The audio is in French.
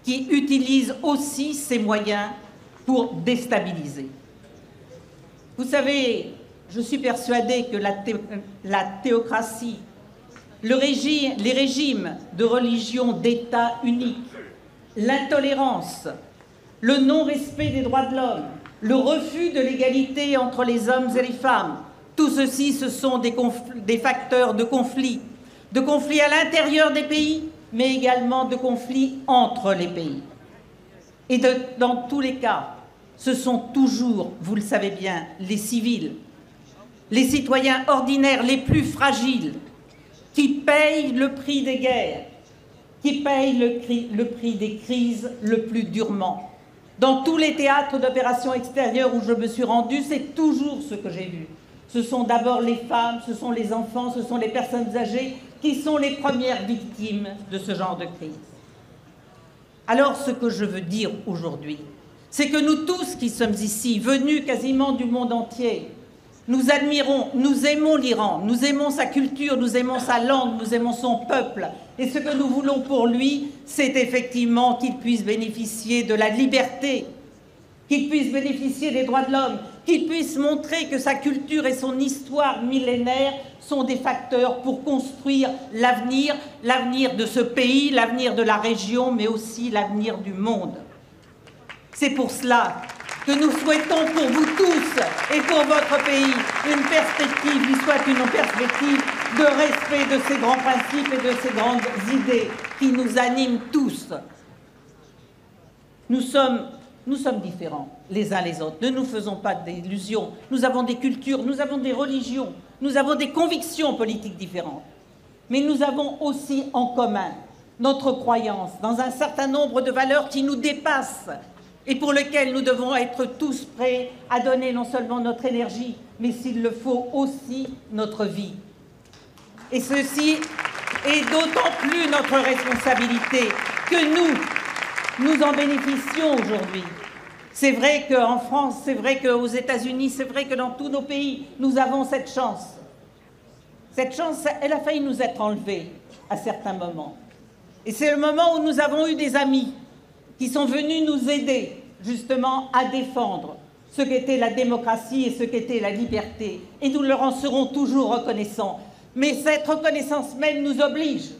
qui utilise aussi ces moyens pour déstabiliser. Vous savez, je suis persuadée que la théocratie, les régimes de religion d'État unique, l'intolérance, le non-respect des droits de l'homme, le refus de l'égalité entre les hommes et les femmes, tout ceci, ce sont des facteurs de conflit à l'intérieur des pays, mais également de conflits entre les pays. Et dans tous les cas, ce sont toujours, vous le savez bien, les civils, les citoyens ordinaires les plus fragiles, qui payent le prix des guerres, qui payent le prix des crises le plus durement. Dans tous les théâtres d'opérations extérieures où je me suis rendue, c'est toujours ce que j'ai vu. Ce sont d'abord les femmes, ce sont les enfants, ce sont les personnes âgées qui sont les premières victimes de ce genre de crise. Alors, ce que je veux dire aujourd'hui, c'est que nous tous qui sommes ici, venus quasiment du monde entier, nous admirons, nous aimons l'Iran, nous aimons sa culture, nous aimons sa langue, nous aimons son peuple. Et ce que nous voulons pour lui, c'est effectivement qu'il puisse bénéficier de la liberté, qu'il puisse bénéficier des droits de l'homme, qu'il puisse montrer que sa culture et son histoire millénaire sont des facteurs pour construire l'avenir, l'avenir de ce pays, l'avenir de la région, mais aussi l'avenir du monde. C'est pour cela que nous souhaitons pour vous tous et pour votre pays une perspective qui soit une perspective de respect de ces grands principes et de ces grandes idées qui nous animent tous. Nous sommes différents les uns les autres, ne nous faisons pas d'illusions. Nous avons des cultures, nous avons des religions, nous avons des convictions politiques différentes. Mais nous avons aussi en commun notre croyance dans un certain nombre de valeurs qui nous dépassent et pour lesquelles nous devons être tous prêts à donner non seulement notre énergie, mais s'il le faut aussi notre vie. Et ceci est d'autant plus notre responsabilité que nous en bénéficions aujourd'hui. C'est vrai qu'en France, c'est vrai qu'aux États-Unis, c'est vrai que dans tous nos pays, nous avons cette chance. Cette chance, elle a failli nous être enlevée à certains moments. Et c'est le moment où nous avons eu des amis qui sont venus nous aider justement à défendre ce qu'était la démocratie et ce qu'était la liberté. Et nous leur en serons toujours reconnaissants. Mais cette reconnaissance même nous oblige